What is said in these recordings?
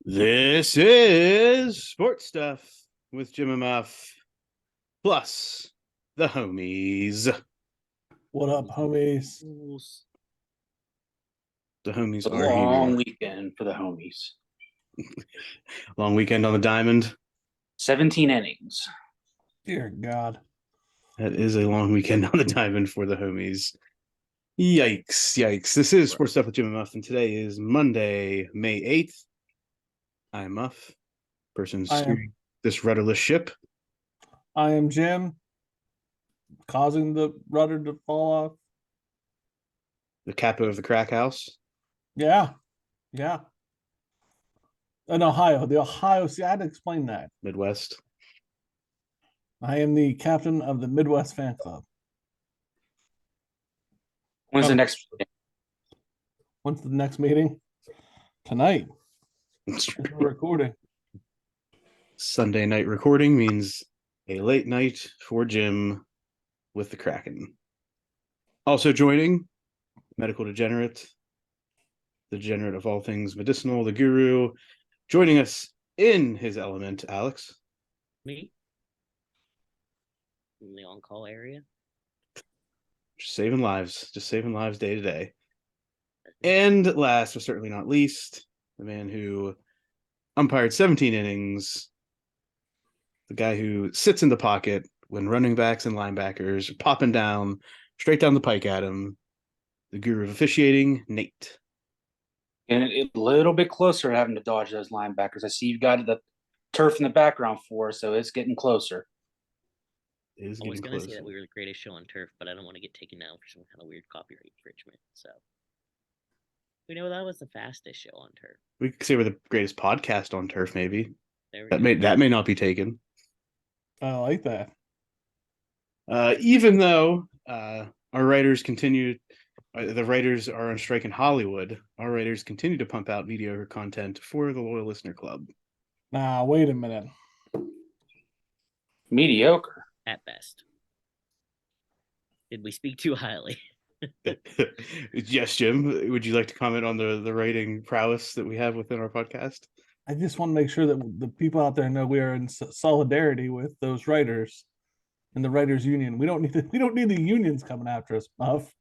This is Sports Stuff with Jim and Muff, plus the homies. What up, homies? The homies A are long here. weekend for the homies. Long weekend on the diamond. 17 innings. Dear God. That is a long weekend on the diamond for the homies. Yikes. This is Sports Stuff with Jim and Muff, and today is Monday, May 8th. I'm Muff, person steering this rudderless ship. I am Jim, causing the rudder to fall off. The capo of the crack house. Yeah. In Ohio. See, I had to explain that. Midwest. I am the captain of the Midwest fan club. When's the next? When's the next meeting? Tonight. We're recording. Sunday night recording means a late night for Jim with the Kraken. Also joining, medical degenerate, the degenerate of all things medicinal, the guru, joining us in his element, Alex. Me? In the on-call area? Just saving lives day to day. And last but certainly not least, the man who umpired 17 innings, the guy who sits in the pocket when running backs and linebackers are popping down, straight down the pike at him, the guru of officiating, Nate. And a little bit closer to having to dodge those linebackers. I see you've got the turf in the background for us, so it's getting closer. I was going to say that we were the greatest show on turf, but I don't want to get taken down for some kind of weird copyright infringement. So we know that was the fastest show on turf. We could say we're the greatest podcast on turf, maybe. That may not be taken. I like that. Even though our writers continue, the writers are on strike in Hollywood, our writers continue to pump out mediocre content for the Loyal Listener Club. Nah, wait a minute. Mediocre. At best. Did we speak too highly? Yes, Jim. Would you like to comment on the writing prowess that we have within our podcast? I just want to make sure that the people out there know we are in solidarity with those writers and the writers union. We don't need the unions coming after us, Muff.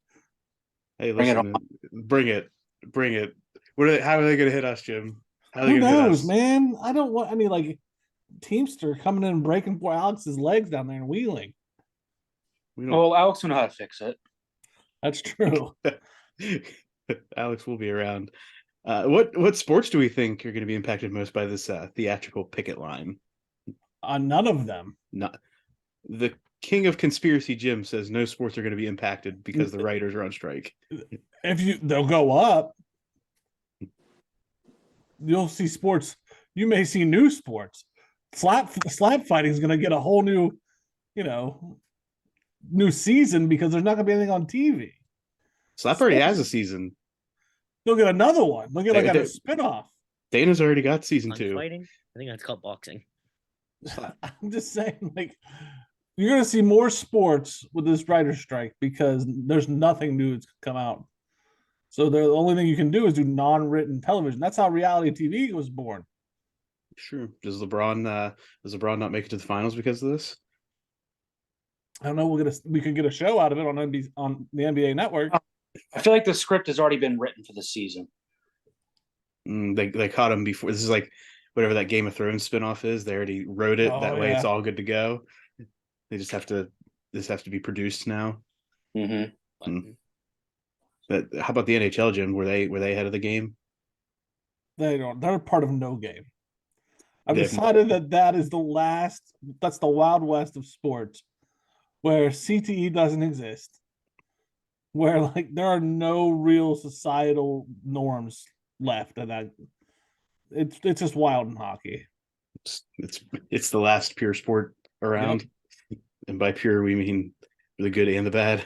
Hey, listen, bring it. How are they going to hit us, Jim? Who knows, man? I don't want any like Teamster coming in and breaking poor Alex's legs down there and wheeling. Well, Alex will know how to fix it. That's true. Alex will be around. What sports do we think are going to be impacted most by this theatrical picket line? None of them. Not the king of conspiracy, Jim, says no sports are going to be impacted because the writers are on strike. They'll go up. You'll see sports. You may see new sports. Slap fighting is going to get a whole new, new season because there's not going to be anything on TV. Slap already has a season. They'll get another one. They'll get a spinoff. Dana's already got season 2. Fighting? I think that's called boxing. I'm just saying, like, you're going to see more sports with this writer's strike because there's nothing new that's come out. So the only thing you can do is do non-written television. That's how reality TV was born. Sure. Does LeBron not make it to the finals because of this? I don't know. We could get a show out of it on the NBA Network. I feel like the script has already been written for the season. They caught him before. This is like whatever that Game of Thrones spinoff is. They already wrote it. That way it's all good to go. They just have to. This has to be produced now. Mm-hmm. But how about the NHL, Jim? Were they ahead of the game? They don't. They're part of no game. I've decided that is the last. That's the Wild West of sports, where CTE doesn't exist, where like there are no real societal norms left, and it's just wild in hockey. It's the last pure sport around, and by pure we mean the good and the bad.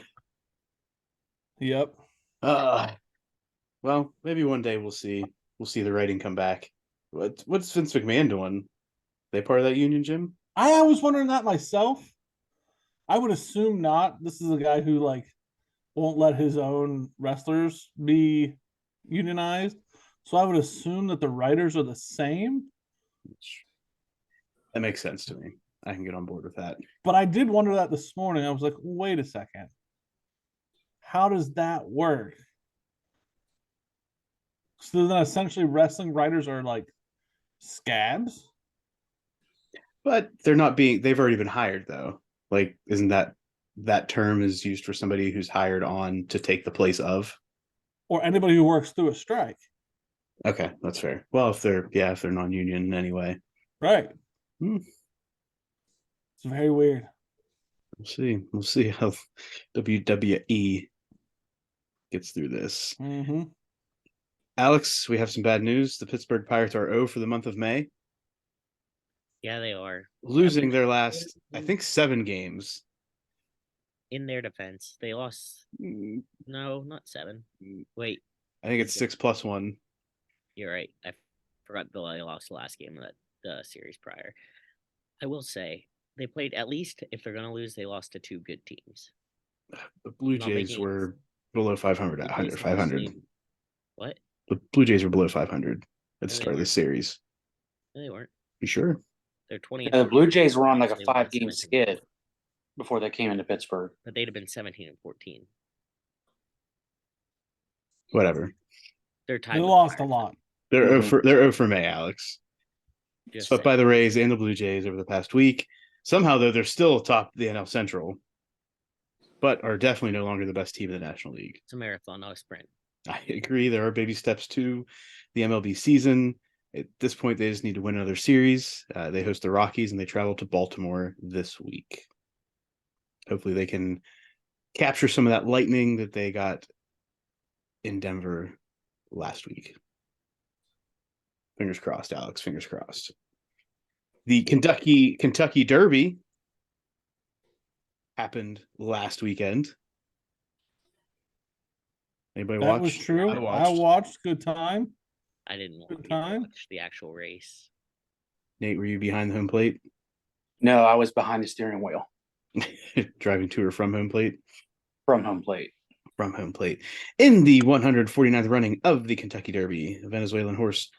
Yep. Well, maybe one day we'll see the writing come back. What's Vince McMahon doing? They part of that union, Jim? I was wondering that myself. I would assume not. This is a guy who like won't let his own wrestlers be unionized. So I would assume that the writers are the same. That makes sense to me. I can get on board with that. But I did wonder that this morning. I was like, wait a second. How does that work? So then essentially wrestling writers are like scabs? But they've already been hired though. Like, isn't that term is used for somebody who's hired on to take the place of? Or anybody who works through a strike. Okay, that's fair. Well, if they're non-union anyway. Right. Hmm. It's very weird. We'll see how WWE gets through this. Mm-hmm. Alex, we have some bad news. The Pittsburgh Pirates are 0 for the month of May, Yeah, they are. losing their last, I think, 7 games. In their defense, they lost. Mm, No, not 7. Wait, I think it's 6+1. you're right. I forgot they lost the last game of the series prior. I will say they played, at least if they're gonna lose, they lost to 2 good teams. The Blue Not Jays making were below 500 at Blue Jays 500. mostly- What? The Blue Jays were below 500 at the No, they start of the weren't. series. No, they weren't. You sure? They're 20. The Blue Jays were on like a They would've been 5-game 17. skid before they came into Pittsburgh. But they'd have been 17-14. Whatever. They're tied. They with lost a Pirates. lot. They're Mhm. 0 for May, Alex. Just Swept by saying. the Rays and the Blue Jays over the past week. Somehow, though, they're still top the NL Central, but are definitely no longer the best team in the National League. It's a marathon, not a sprint. I agree. There are baby steps to the MLB season. At this point, they just need to win another series. They host the Rockies and they travel to Baltimore this week. Hopefully, they can capture some of that lightning that they got in Denver last week. Fingers crossed, Alex. Fingers crossed. The Kentucky Derby happened last weekend. Anybody That watch? was true. I I watched. Good time. I didn't Good want to time. watch the actual race. Nate, were you behind the home plate? No, I was behind the steering wheel Driving to or from home plate? from home plate. From home plate. In the 149th running of the Kentucky Derby, Venezuelan horse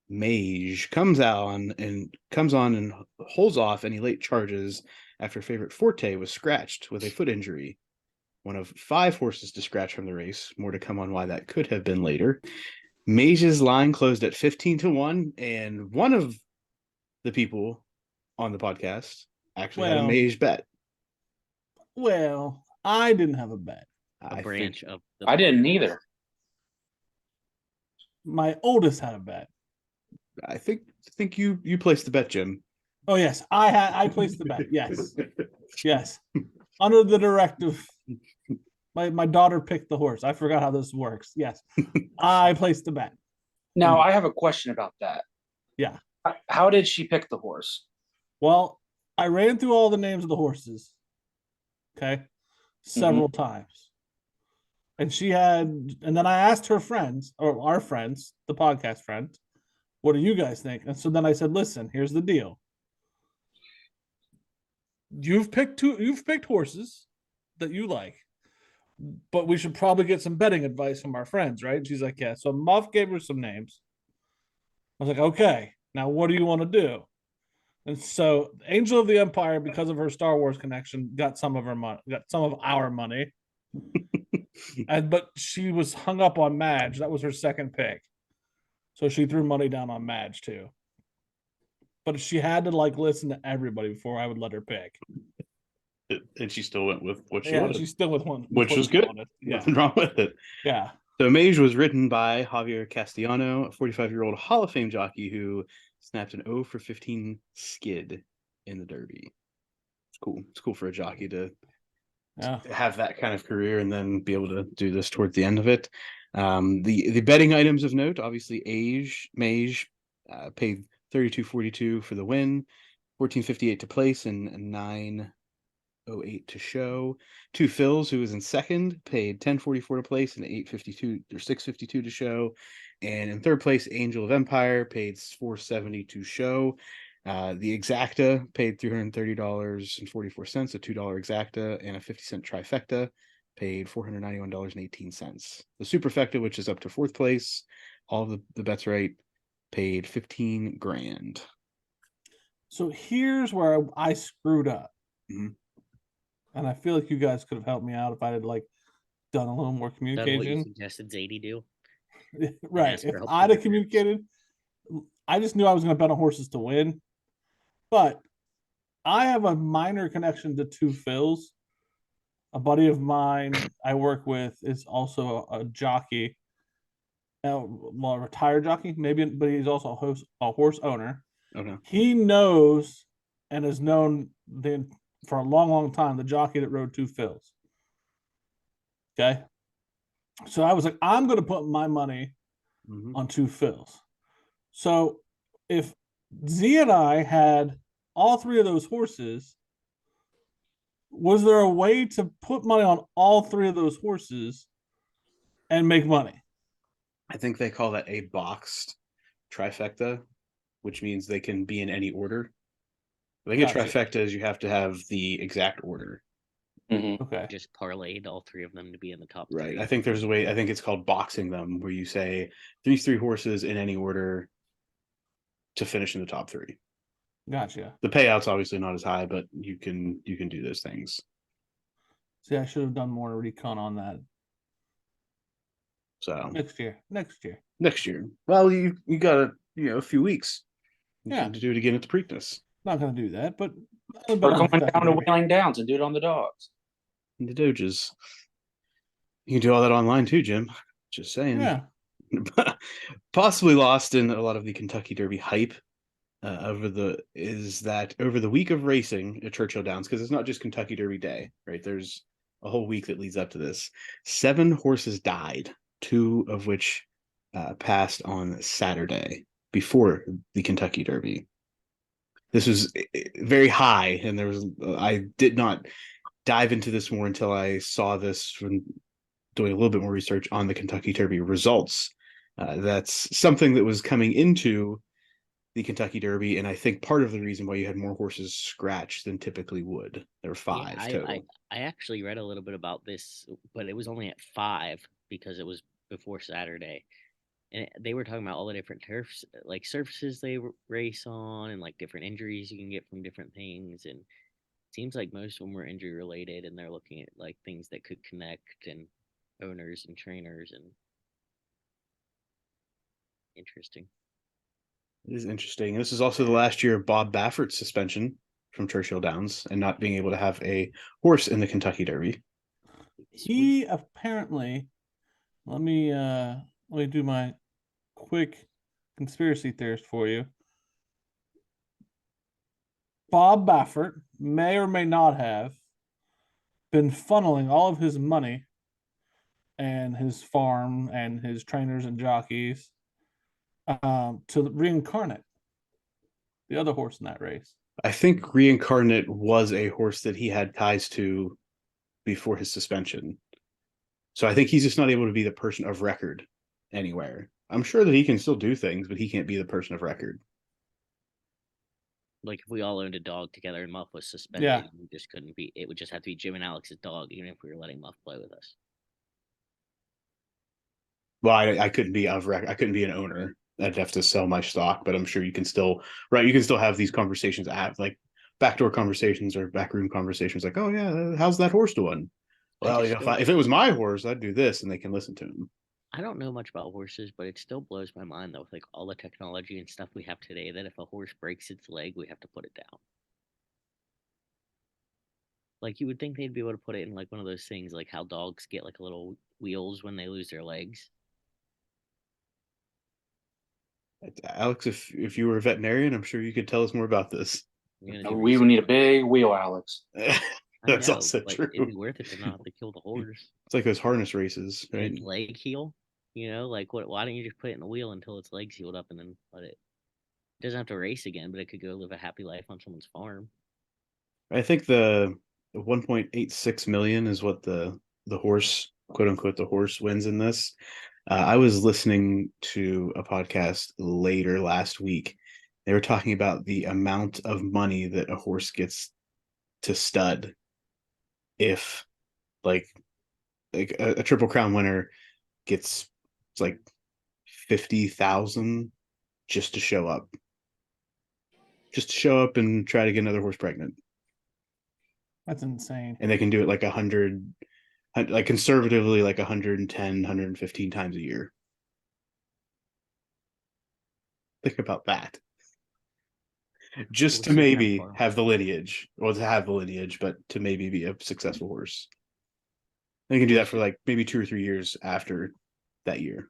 Mage comes on and holds off any late charges after favorite Forte was scratched with a foot injury. One of 5 horses to scratch from the race. More to come on why that could have been later. Mage's line closed at 15-1, and one of the people on the podcast actually had a Mage bet. Well, I didn't have a bet. A branch of the I didn't either. My oldest had a bet. I think you placed the bet, Jim. Oh yes, I placed the bet. Yes. Yes. Under the directive. My daughter picked the horse. I forgot how this works. Yes. I placed the bet. Now, I have a question about that. Yeah. How did she pick the horse? Well, I ran through all the names of the horses. Okay. Several times. And then I asked her friends, or our friends, the podcast friends, what do you guys think? And so then I said, listen, here's the deal. You've picked horses that you like, but we should probably get some betting advice from our friends, right? And she's like, yeah. So Muff gave her some names. I was like, okay, now what do you want to do? And so Angel of the Empire, because of her Star Wars connection, got some of our money. But she was hung up on Madge. That was her second pick. So she threw money down on Madge too. But she had to listen to everybody before I would let her pick. And she still went with what she wanted. She still with one, which was good. Yeah. Nothing wrong with it. Yeah. So Mage was written by Javier Castellano, a 45-year-old Hall of Fame jockey who snapped an 0 for 15 skid in the Derby. It's cool. It's cool for a jockey to have that kind of career and then be able to do this toward the end of it. The betting items of note, obviously, Mage paid $32.42 for the win, $14.58 to place, and $9.08 to show. Two Phils, who was in second, paid $10.44 to place and $8.52 or $6.52 to show. And in third place, Angel of Empire paid $4.70 to show. The exacta paid $330.44, a $2 exacta, and a 50-cent trifecta paid $491.18. The superfecta, which is up to fourth place, all the bets right. Paid 15 grand. So here's where I screwed up. Mhm. And I feel like you guys could have helped me out if I had like done a little more Done what you communication. suggested Zadie do. Right. ask If for help I'd with have your parents. communicated, I just knew I was going to bet on horses to win. But I have a minor connection to Two Phils. A buddy of mine I work with is also a jockey. Well, a retired jockey, maybe, but he's also a horse owner. Okay. He knows and has known for a long, long time the jockey that rode Two Phils. Okay. So I was like, I'm going to put my money on Two Phils. So if Z and I had all three of those horses, was there a way to put money on all three of those horses and make money? I think they call that a boxed trifecta, which means they can be in any order. I think a trifecta is you have to have the exact order. Okay. Just parlayed all three of them to be in the top Right. three. I think there's a way. I think it's called boxing them, where you say these three horses in any order to finish in the top three. Gotcha. The payout's obviously not as high, but you can do those things. See, I should have done more recon on that. So next year. Well, you got a few weeks. Yeah. To do it again at the Preakness. Not going to do that, but we're going down to Whaling Downs and do it on the dogs. And the Doges. You can do all that online too, Jim. Just saying. Yeah. Possibly lost in a lot of the Kentucky Derby hype over the week of racing at Churchill Downs, because it's not just Kentucky Derby Day, right? There's a whole week that leads up to this. 7 horses died, 2 of which passed on Saturday before the Kentucky Derby. This was very high, and I did not dive into this more until I saw this from doing a little bit more research on the Kentucky Derby results. That's something that was coming into the Kentucky Derby, and I think part of the reason why you had more horses scratched than typically would. There were 5 total. I actually read a little bit about this, but it was only at 5 because it was before Saturday. And they were talking about all the different turfs, like surfaces they race on, and like different injuries you can get from different things. And it seems like most of them were injury related, and they're looking at like things that could connect, and owners and trainers, and interesting. It is interesting. This is also the last year of Bob Baffert's suspension from Churchill Downs and not being able to have a horse in the Kentucky Derby. He apparently, let me do my quick conspiracy theorist for you. Bob Baffert may or may not have been funneling all of his money and his farm and his trainers and jockeys to Reincarnate, the other horse in that race. I think Reincarnate was a horse that he had ties to before his suspension. So I think he's just not able to be the person of record anywhere. I'm sure that he can still do things, but he can't be the person of record. Like if we all owned a dog together and Muff was suspended, we just couldn't be. It would just have to be Jim and Alex's dog, even if we were letting Muff play with us. Well, I couldn't be of record. I couldn't be an owner. I'd have to sell my stock, but I'm sure you can still, right? You can still have these conversations, like backdoor conversations or backroom conversations, like, "Oh yeah, how's that horse doing?" Well, if it was my horse, I'd do this, and they can listen to him. I don't know much about horses, but it still blows my mind though, with like all the technology and stuff we have today, that if a horse breaks its leg, we have to put it down. Like you would think they'd be able to put it in like one of those things, like how dogs get like little wheels when they lose their legs. Alex, if you were a veterinarian, I'm sure you could tell us more about this. We would need a big wheel, Alex. That's also true. It'd be worth it to not have to kill the horse. It's like those harness races, right? Its leg heal, like what? Why don't you just put it in the wheel until its legs healed up and then let it? It doesn't have to race again, but it could go live a happy life on someone's farm. I think the 1.86 million is what the horse, quote unquote, the horse wins in this. I was listening to a podcast later last week. They were talking about the amount of money that a horse gets to stud if like a Triple Crown winner gets, it's like $50,000 just to show up. Just to show up and try to get another horse pregnant. That's insane. And they can do it like 100, like conservatively, like 110, 115 times a year. Think about that. Just Well, to speaking of maybe farm- have the lineage, or to have the lineage, but to maybe be a successful horse. They can do that for like maybe 2 or 3 years after that year.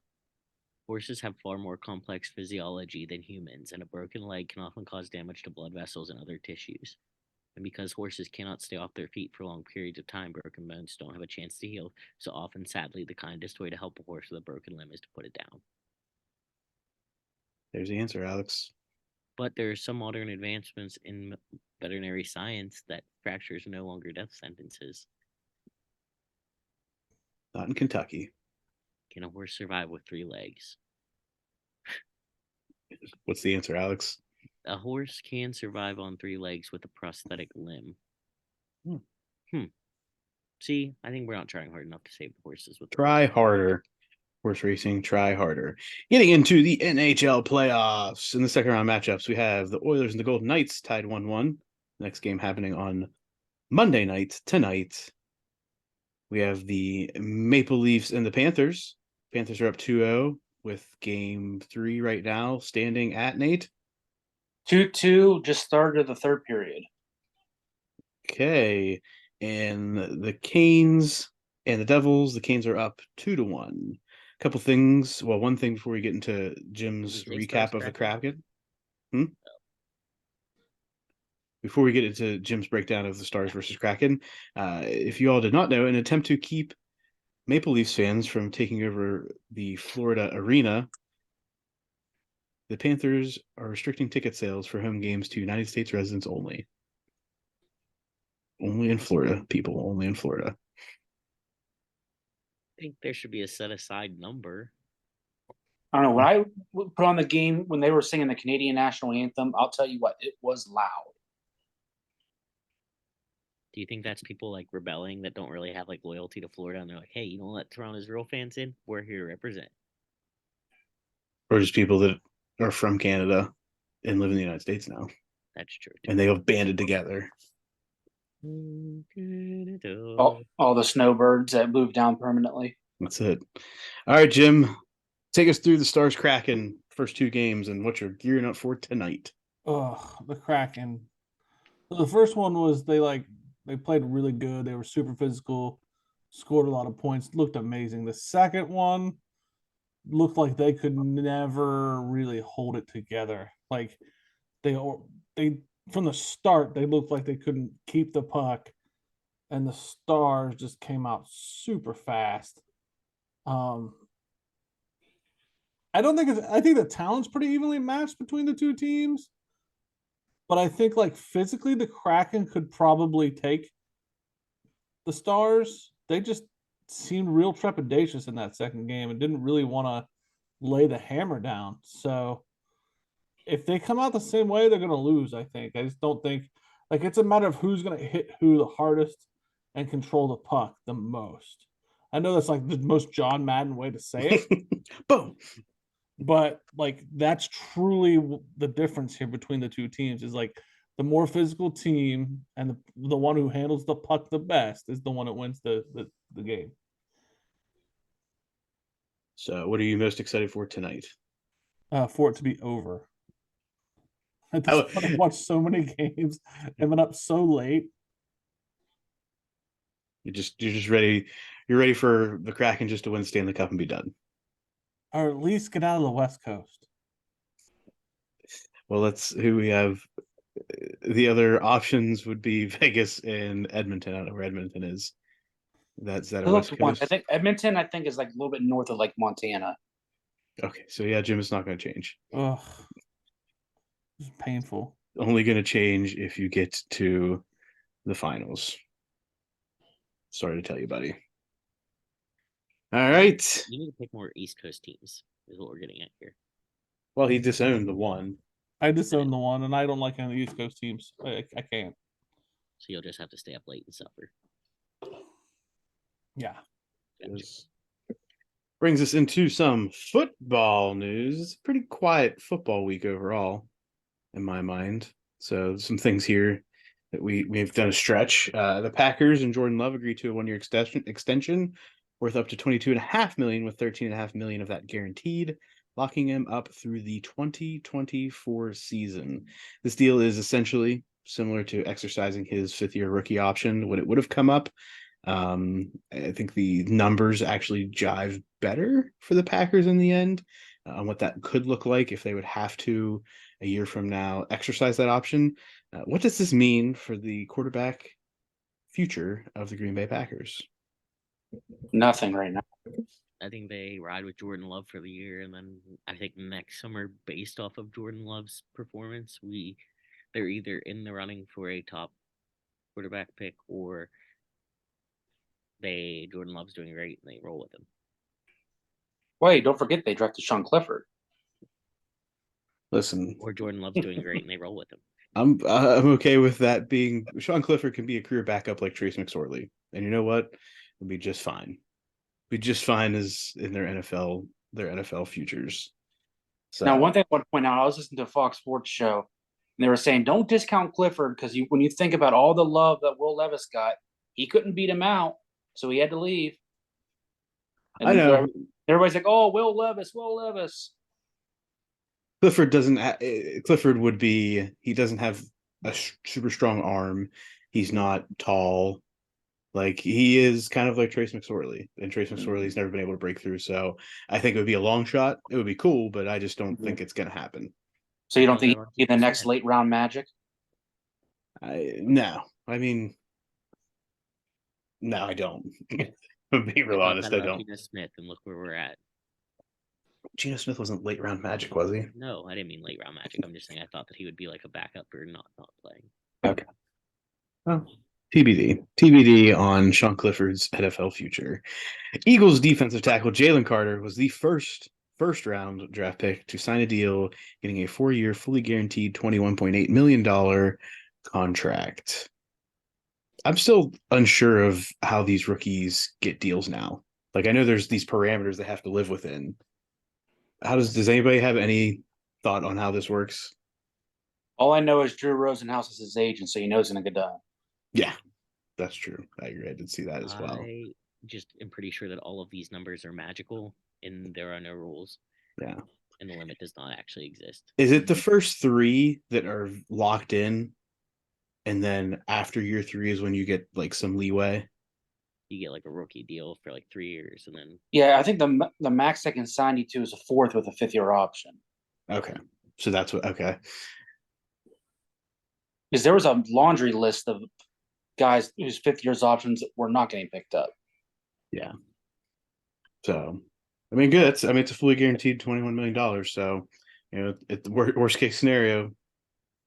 Horses have far more complex physiology than humans, and a broken leg can often cause damage to blood vessels and other tissues. And because horses cannot stay off their feet for long periods of time, broken bones don't have a chance to heal. So often, sadly, the kindest way to help a horse with a broken limb is to put it down. There's the answer, Alex. But there are some modern advancements in veterinary science that fractures are no longer death sentences. Not in Kentucky. Can a horse survive with 3 legs? What's the answer, Alex? A horse can survive on 3 legs with a prosthetic limb. See, I think we're not trying hard enough to save the horses with Try harder. Horse racing, try harder. Getting into the NHL playoffs. In the second round matchups, we have the Oilers and the Golden Knights tied 1-1. Next game happening on Monday night, tonight. We have the Maple Leafs and the Panthers. Panthers are up 2-0 with game 3 right now, standing at Nate. 2-2, just started the third period. Okay. And the Canes and the Devils, the Canes are up 2-1. Couple things. Well, one thing before we get into Jim's Did you say recap Stars of the Kraken? Kraken. Before we get into Jim's breakdown of the Stars versus Kraken, if you all did not know, in an attempt to keep Maple Leafs fans from taking over the Florida arena, the Panthers are restricting ticket sales for home games to United States residents only. Only in Florida, people. Only in Florida. I think there should be a set aside number. I don't know. When I put on the game, when they were singing the Canadian national anthem, I'll tell you what, it was loud. Do you think that's people like rebelling that don't really have like loyalty to Florida and they're like, hey, you don't let Toronto's real fans in? We're here to represent. Or just people that are from Canada and live in the United States now. That's true. And they have banded together. All the snowbirds that moved down permanently. That's it. All right, Jim. Take us through the Stars Kraken first 2 games and what you're gearing up for tonight. Oh, the Kraken. So the first one was they played really good. They were super physical, scored a lot of points, looked amazing. The second one looked like they could never really hold it together. Like they from the start they looked like they couldn't keep the puck, and the Stars just came out super fast. I don't think I think the talent's pretty evenly matched between the two teams. But I think like physically the Kraken could probably take the Stars. They just seemed real trepidatious in that second game and didn't really want to lay the hammer down. So if they come out the same way, they're going to lose, I think. I just don't think like it's a matter of who's going to hit who the hardest and control the puck the most. I know that's like the most John Madden way to say it. Boom. But like that's truly the difference here between the two teams is like the more physical team and the one who handles the puck the best is the one that wins the game. So, what are you most excited for tonight? For it to be over. At this Oh. point, I've watched so many games and been up so late. You're just ready. You're ready for the Kraken just to win Stanley Cup and be done. Or at least get out of the West Coast. Well, let's who we have. The other options would be Vegas and Edmonton. I don't know where Edmonton is. That's that I West Coast. I think Edmonton, I think, is like a little bit north of like Montana. Okay, so yeah, Jim, it's not going to change. Ugh, it's painful. Only going to change if you get to the finals. Sorry to tell you, buddy. All right. You need to pick more East Coast teams, is what we're getting at here. Well, he disowned the one. I disown the one, and I don't like any of the East Coast teams. I can't. So you'll just have to stay up late and suffer. Yeah. Gotcha. Brings us into some football news. It's a pretty quiet football week overall, in my mind. So some things here that we've done a stretch. The Packers and Jordan Love agreed to a 1-year extension worth up to $22.5 million, with $13.5 million of that guaranteed, locking him up through the 2024 season. This deal is essentially similar to exercising his 5th-year rookie option when it would have come up. I think the numbers actually jive better for the Packers in the end on what that could look like if they would have to, a year from now, exercise that option. What does this mean for the quarterback future of the Green Bay Packers? Nothing right now. I think they ride with Jordan Love for the year, and then I think next summer, based off of Jordan Love's performance, they're either in the running for a top quarterback pick, or Jordan Love's doing great and they roll with him. Wait, don't forget they drafted Sean Clifford. Listen, Or Jordan Love's doing great and they roll with him. I'm okay with that being. Sean Clifford can be a career backup like Trace McSorley, and you know what? It'll be just fine. Be just fine as in their NFL futures. So Now, one thing I want to point out, I was listening to a Fox Sports show, and they were saying don't discount Clifford because when you think about all the love that Will Levis got, he couldn't beat him out, so he had to leave. And I know everybody's like, "Oh, Will Levis, Will Levis." Clifford doesn't. Clifford would be. He doesn't have a super strong arm. He's not tall. Like, he is kind of like Trace McSorley, and Trace McSorley's never been able to break through. So I think it would be a long shot. It would be cool, but I just don't think it's going to happen. So you don't think he'd be the next late round Magic? No. I mean, no, I don't. To be real honest, I don't. Geno Smith, and look where we're at. Geno Smith wasn't late round Magic, was he? No, I didn't mean late round Magic. I'm just saying I thought that he would be like a backup or not playing. Okay. Well, TBD on Sean Clifford's NFL future. Eagles defensive tackle Jalen Carter was the first round draft pick to sign a deal, getting a 4-year, fully guaranteed $21.8 million contract. I'm still unsure of how these rookies get deals now. Like, I know there's these parameters they have to live within. Does anybody have any thought on how this works? All I know is Drew Rosenhaus is his agent, so he knows it's going to get done. Yeah, that's true. I agree. I did see that as well. I just am pretty sure that all of these numbers are magical and there are no rules. Yeah. And the limit does not actually exist. Is it the first 3 that are locked in? And then after year 3 is when you get like some leeway? You get like a rookie deal for like 3 years, and then Yeah, I think the max they can sign you to is a 4th with a 5th-year option. Okay, so that's what. Okay, because there was a laundry list of guys whose 5th year's options were not getting picked up. Yeah. So, I mean, good. It's a fully guaranteed $21 million. So, at the worst case scenario,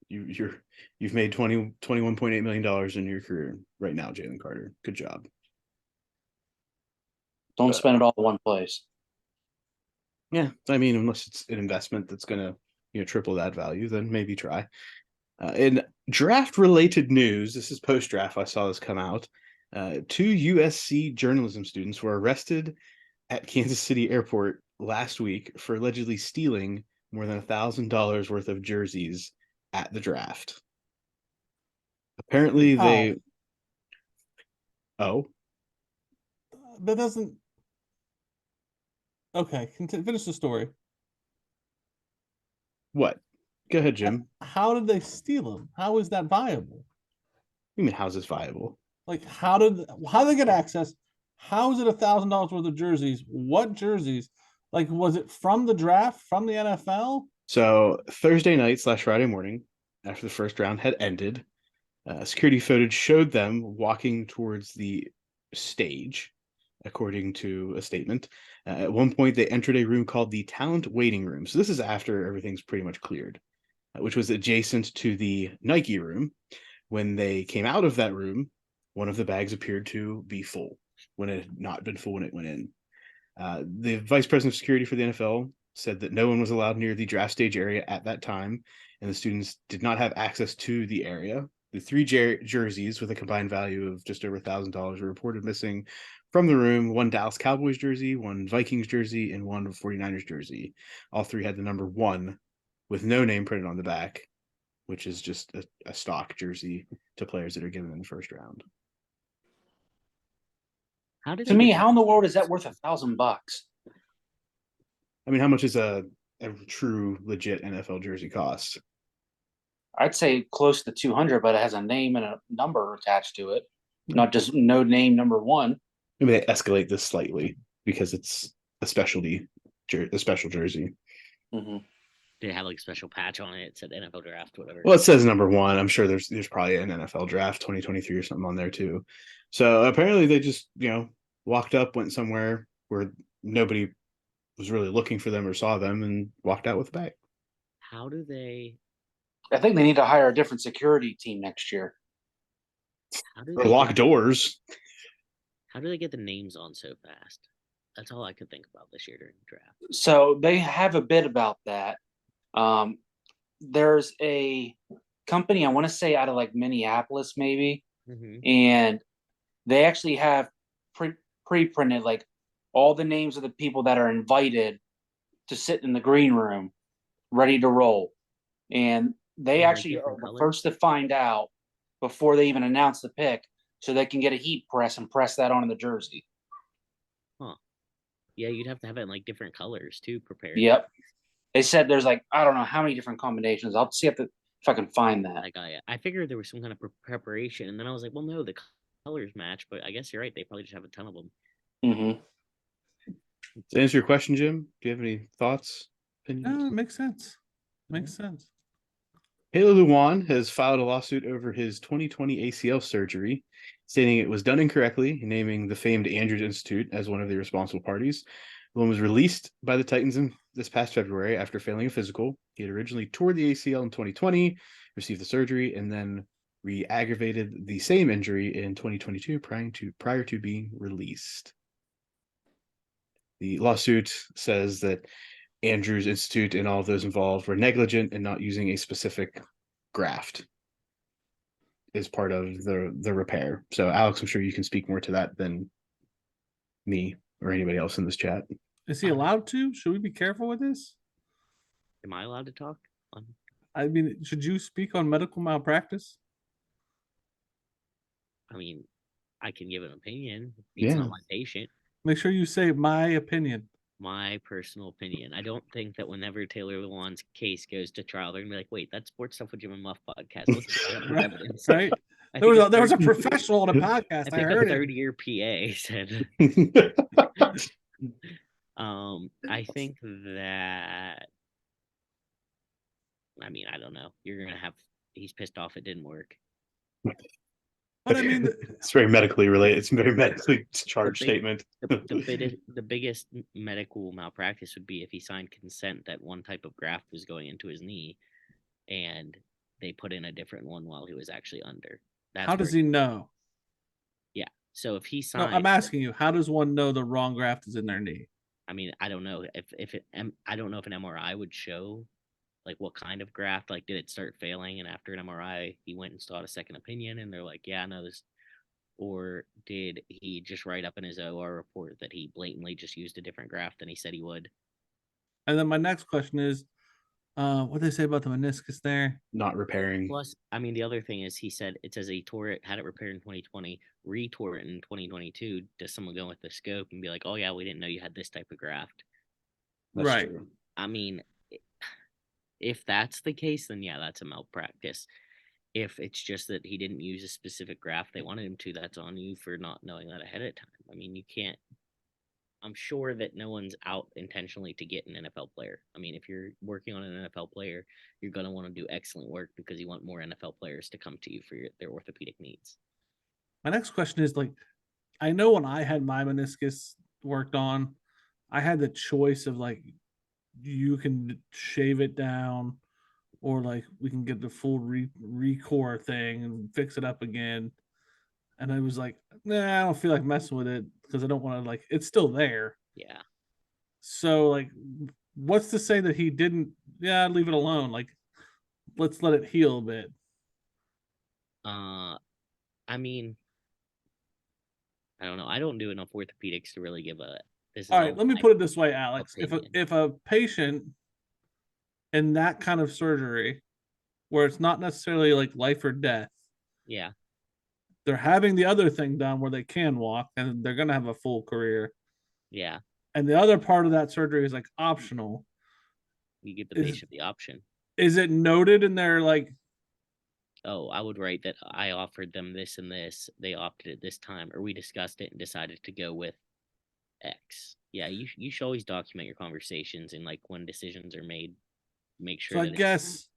you've made $21.8 million in your career right now, Jalen Carter. Good job. Don't spend it all in one place. Yeah, I mean, unless it's an investment that's going to triple that value, then maybe try. In draft-related news, this is post-draft. I saw this come out. 2 USC journalism students were arrested at Kansas City Airport last week for allegedly stealing more than $1,000 worth of jerseys at the draft. Apparently, they. Oh, that doesn't. Okay, finish the story. What? Go ahead, Jim. How did they steal them? How is that viable? You mean, how's this viable? Like, how did they get access? How is it $1,000 worth of jerseys? What jerseys? Like, was it from the draft, from the NFL? So Thursday night / Friday morning, after the first round had ended, security footage showed them walking towards the stage, according to a statement. At one point, they entered a room called the talent waiting room. So this is after everything's pretty much cleared, which was adjacent to the Nike room. When they came out of that room, one of the bags appeared to be full when it had not been full when it went in. The vice president of security for the NFL said that no one was allowed near the draft stage area at that time, and the students did not have access to the area. The 3 jerseys with a combined value of just over $1,000 were reported missing from the room, one Dallas Cowboys jersey, one Vikings jersey, and one 49ers jersey. All three had the number 1 with no name printed on the back, which is just a stock jersey to players that are given in the first round. How did To me, how in the world is that worth $1,000? I mean, how much is a true, legit NFL jersey cost? I'd say close to 200, but it has a name and a number attached to it, not just no name number 1. Maybe they escalate this slightly because it's a special jersey. Mm-hmm. Did it have like a special patch on it? It said NFL draft, whatever. Well, it says number 1. I'm sure there's probably an NFL draft 2023 or something on there too. So apparently they just, walked up, went somewhere where nobody was really looking for them or saw them, and walked out with a bag. How do they? I think they need to hire a different security team next year. Or lock doors. How do they get the names on so fast? That's all I could think about this year during the draft. So they have a bit about that. There's a company, I want to say out of like Minneapolis, maybe, and they actually have pre-printed like all the names of the people that are invited to sit in the green room, ready to roll. And they actually are the first to find out before they even announce the pick, so they can get a heat press and press that onto the jersey. Huh. Yeah, you'd have to have it in like different colors too, prepared. Yep. They said there's like, I don't know how many different combinations. I'll see if I can find that. I figured there was some kind of preparation, and then I was like, well, no, the colors match, but I guess you're right. They probably just have a ton of them. Mm-hmm. To answer your question, Jim, do you have any thoughts? Opinions? No, it makes sense. Makes sense. Taylor Lewan has filed a lawsuit over his 2020 ACL surgery, stating it was done incorrectly, naming the famed Andrews Institute as one of the responsible parties. Lewan was released by the Titans this past February after failing a physical. He had originally tore the ACL in 2020, received the surgery, and then re-aggravated the same injury in 2022 prior to being released. The lawsuit says that Andrews Institute and all of those involved were negligent in not using a specific graft as part of the repair. So, Alex, I'm sure you can speak more to that than me or anybody else in this chat. Is he allowed to? Should we be careful with this? Am I allowed to talk? I mean, should you speak on medical malpractice? I mean, I can give an opinion. Yeah. It's not my patient. Make sure you say my opinion. My personal opinion. I don't think that whenever Taylor Lewan's case goes to trial, they're gonna be like, "Wait, that's Sports Stuff with Jim and Muff podcast. Let's get that evidence." Right? There was a professional on a podcast. I heard a it. third-year PA said. I think that. I mean, I don't know. You're gonna have. He's pissed off it didn't work. But I mean, it's very medically related. It's a very medically charged statement. The biggest medical malpractice would be if he signed consent that one type of graft was going into his knee, and they put in a different one while he was actually under. How does he know? Yeah. So if he signed, no, I'm asking you, how does one know the wrong graft is in their knee? I mean, I don't know I don't know if an MRI would show like what kind of graft, like did it start failing and after an MRI he went and sought a second opinion and they're like, yeah, no, this, or did he just write up in his OR report that he blatantly just used a different graft than he said he would? And then my next question is, what did they say about the meniscus there? Not repairing. Plus, I mean, the other thing is he said it says he tore it, had it repaired in 2020, retore it in 2022. Does someone go with the scope and be like, oh yeah, we didn't know you had this type of graft? That's right. True. I mean, if that's the case, then yeah, that's a malpractice. If it's just that he didn't use a specific graft they wanted him to, that's on you for not knowing that ahead of time. I mean, you can't. I'm sure that no one's out intentionally to get an NFL player. I mean, if you're working on an NFL player, you're going to want to do excellent work because you want more NFL players to come to you for their orthopedic needs. My next question is like, I know when I had my meniscus worked on, I had the choice of like, you can shave it down or like we can get the full recore thing and fix it up again. And I was like, nah, I don't feel like messing with it because I don't want to, like, it's still there. Yeah. So like, what's to say that he didn't, yeah, leave it alone. Like, let's let it heal a bit. I mean, I don't know. I don't do enough orthopedics to really give a. This is All right, let me my put it this way, Alex. opinion. If a patient in that kind of surgery, where it's not necessarily like life or death, Yeah, they're having the other thing done where they can walk and they're going to have a full career, yeah. and the other part of that surgery is like optional. You give the Is patient the option. is it noted in their like? Oh, I would write that I offered them this and this. They opted at this time, or we discussed it and decided to go with X. Yeah, you should always document your conversations and like when decisions are made, make So sure I that it's guess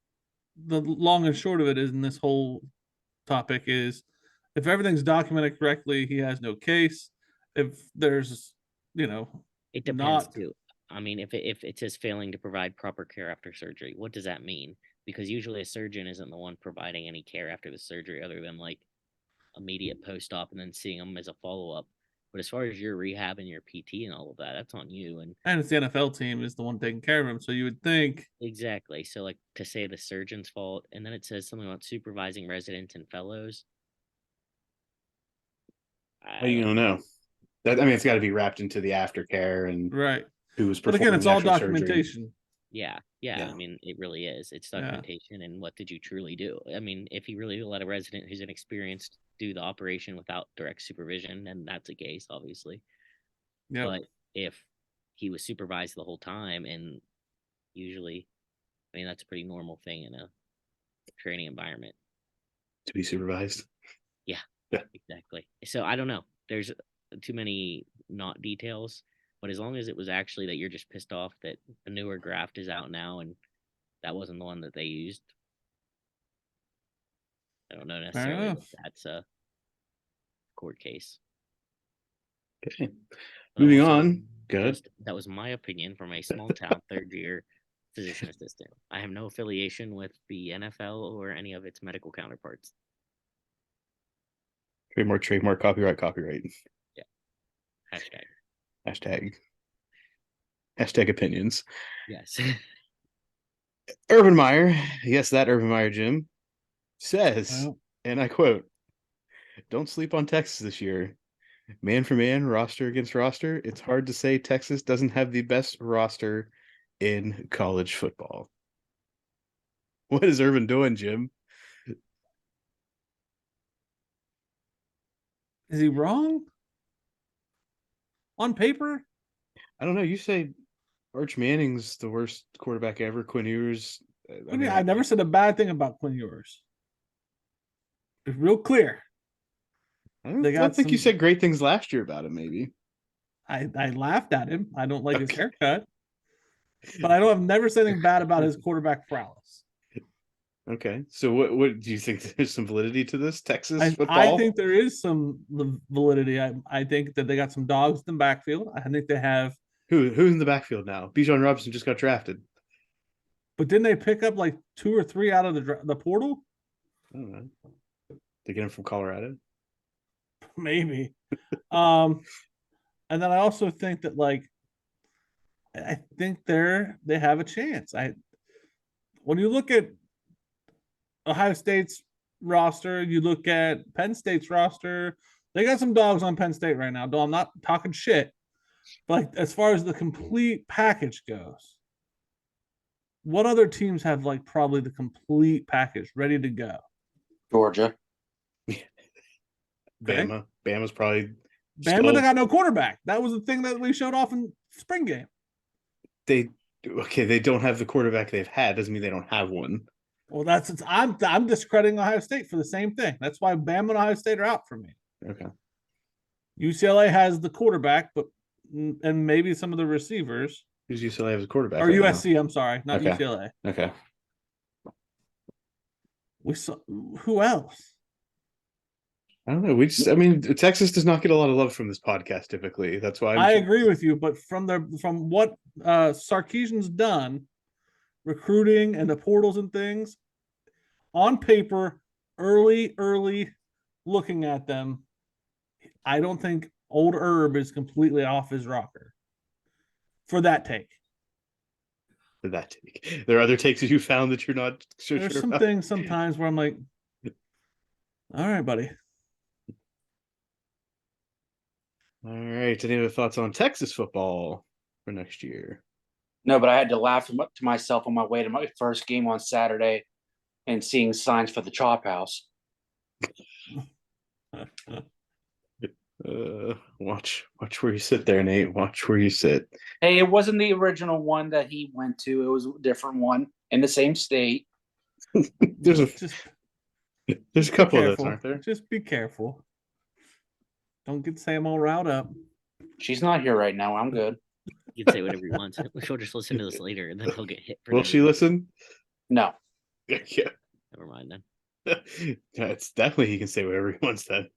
the long and short of it is in this whole topic is if everything's documented correctly, he has no case. If there's, you know, it depends not too. I mean, if it says failing to provide proper care after surgery, what does that mean? Because usually a surgeon isn't the one providing any care after the surgery other than like immediate post-op and then seeing them as a follow-up. But as far as your rehab and your PT and all of that, that's on you. And and it's the NFL team is the one taking care of him. So you would think exactly. So like to say the surgeon's fault, and then it says something about supervising residents and fellows. How you gonna know? That I mean, it's got to be wrapped into the aftercare and right. who was But again, performing it's the all actual surgery. documentation. Yeah. Yeah. I mean, it really is. It's Yeah. documentation and what did you truly do? I mean, if you really let a resident who's inexperienced do the operation without direct supervision, then that's a case, obviously. Yeah. But if he was supervised the whole time, and usually, I mean, that's a pretty normal thing in a training environment. To be supervised. Yeah, Yeah. exactly. So I don't know. There's too many not details, but as long as it was actually that you're just pissed off that a newer graft is out now and that wasn't the one that they used, I don't know Fair necessarily enough. if that's a court case. Okay. But Moving also, on. Good. that was my opinion from a small town third year physician assistant. I have no affiliation with the NFL or any of its medical counterparts. Trademark, copyright. Yeah. Hashtag. Hashtag opinions. Yes. Urban Meyer, yes, that Urban Meyer Jim says, Well, and I quote, "Don't sleep on Texas this year. Man for man, roster against roster, it's hard to say Texas doesn't have the best roster in college football." What is Urban doing, Jim? is he wrong? On paper? I don't know. You say Arch Manning's the worst quarterback ever. Quinn Ewers. I mean, I never said a bad thing about Quinn Ewers. It's real clear. They got think you some- said great things last year about him. Maybe I laughed at him. I don't like his Okay. haircut, but I've never said anything bad about his quarterback prowess. Okay. So what do you think? There's some validity to this Texas I football? think there is some validity. I think that they got some dogs in the backfield. I think they have. Who's in the backfield now? Bijan Robinson just got drafted. But didn't they pick up like 2 or 3 out of the portal? I don't know. They get him from Colorado. Maybe. And then I also think that like I think they have a chance. When you look at Ohio State's roster, you look at Penn State's roster, they got some dogs on Penn State right now. Though I'm not talking shit. But like, as far as the complete package goes, what other teams have like probably the complete package ready to go? Georgia. Bama. Bama's probably Bama, they got no quarterback. That was the thing that we showed off in spring game. they don't have the quarterback they've had. Doesn't mean they don't have one. Well, I'm discrediting Ohio State for the same thing. That's why Bama and Ohio State are out for me. Okay. UCLA has the quarterback, but and maybe some of the receivers. Who's UCLA as a quarterback? Or right USC, I'm sorry, not Okay. UCLA. now? Okay. We saw who else? I don't know. I mean, Texas does not get a lot of love from this podcast typically. That's why I agree with you, but from what Sarkisian's done, recruiting and the portals and things, on paper, early looking at them, I don't think old Herb is completely off his rocker for that take. For that take. There are other takes that you found that you're not sure. There's some things sometimes where I'm like, all right, buddy. All right. Any other thoughts on Texas football for next year? No, but I had to laugh to myself on my way to my first game on Saturday and seeing signs for the Chop House. Watch where you sit there, Nate. Watch where you sit. Hey, it wasn't the original one that he went to. It was a different one in the same state. There's a Just couple of those, careful. aren't there? Just be careful. Don't get Sam all riled up. She's not here right now. I'm good. You can say whatever you want. She'll just listen to this later, and then he'll get hit. For Will no she reason. listen? No. Yeah. Never mind then. It's definitely he can say whatever he wants then.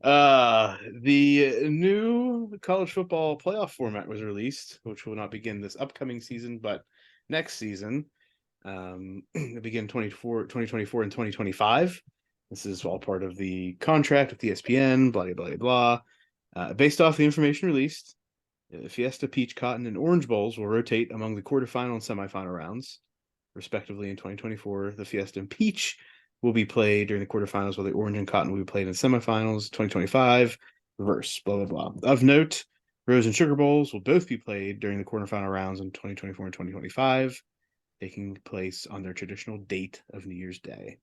The new college football playoff format was released, which will not begin this upcoming season, but next season. It begin 2024 and 2025. This is all part of the contract with ESPN, blah, blah, blah, blah. Based off the information released, the Fiesta, Peach, Cotton, and Orange Bowls will rotate among the quarterfinal and semifinal rounds, respectively. In 2024, the Fiesta and Peach will be played during the quarterfinals, while the Orange and Cotton will be played in semifinals. 2025, reverse, blah, blah, blah. Of note, Rose and Sugar Bowls will both be played during the quarterfinal rounds in 2024 and 2025, taking place on their traditional date of New Year's Day.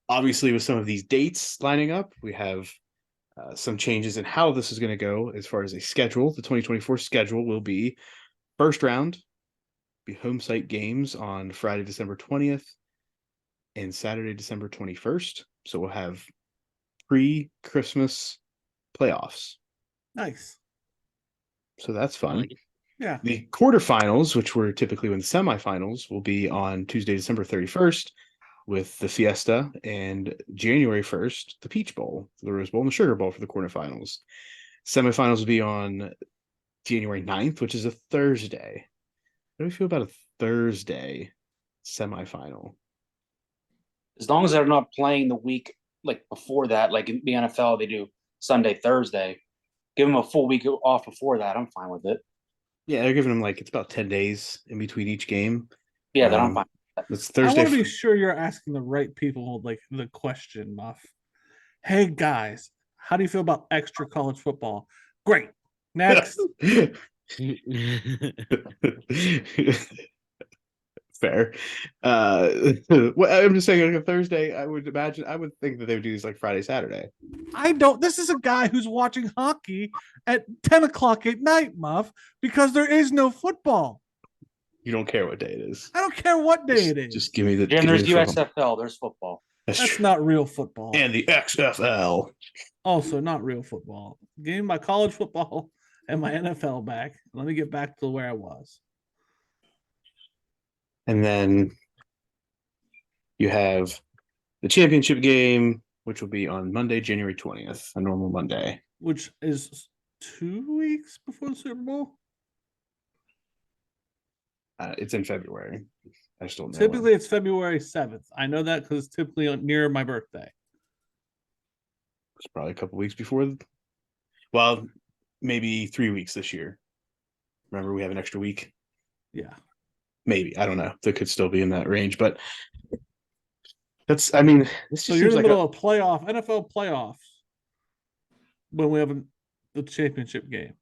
Obviously, with some of these dates lining up, we have some changes in how this is going to go as far as a schedule. The 2024 schedule will be first round, be home site games on Friday, December 20th and Saturday, December 21st. So we'll have pre-Christmas playoffs. Nice. So that's I fun. like it. Yeah. The quarterfinals, which were typically when the semifinals, will be on Tuesday, December 31st, with the Fiesta, and January 1st, the Peach Bowl, the Rose Bowl, and the Sugar Bowl for the quarterfinals. Semifinals will be on January 9th, which is a Thursday. How do you feel about a Thursday semifinal? As long as they're not playing the week like before that, like in the NFL, they do Sunday, Thursday. Give them a full week off before that. I'm fine with it. Yeah, they're giving them like it's about 10 days in between each game. Yeah, then I'm fine. It's I Thursday. want to be sure you're asking the right people like the question, Muff. Hey guys, how do you feel about extra college football? Great. Next. Fair. Well, I'm just saying, like a Thursday, I would think that they would do these like Friday, Saturday. I don't. This is a guy who's watching hockey at 10 o'clock at night, Muff, because there is no football. You don't care what day it is. I don't care what day it is. Just give me the. Jim, give me there's the football. USFL, there's football. That's true. not real football. And the XFL. Also, not real football. Give me my college football and my NFL back. Let me get back to where I was. And then you have the championship game, which will be on Monday, January 20th, a normal Monday. Which is 2 weeks before the Super Bowl. It's in February. I just don't know. Typically, it's February 7th. I know that because it's typically near my birthday. It's probably a couple weeks before. Well, maybe 3 weeks this year. Remember, we have an extra week. Yeah. Maybe. I don't know. That could still be in that range, but that's. I mean, this So just you're in seems the like middle of playoff NFL playoffs when we have the championship game.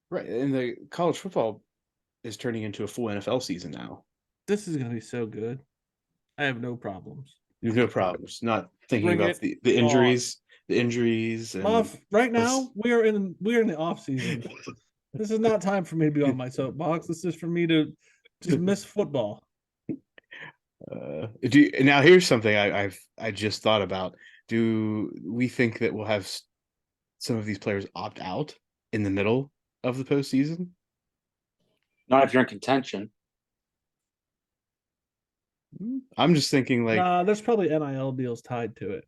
right. And the college football is turning into a full NFL season now. This is going to be so good. I have no problems. There's no problems. Not thinking Bring about it the on. injuries, and Muff, right now let's- we are in the off season. This is not time for me to be on my soapbox. This is for me to just miss football. now here's something I just thought about. Do we think that we'll have some of these players opt out in the middle of the postseason? Not if you're in contention. I'm just thinking like Nah, there's probably NIL deals tied to it.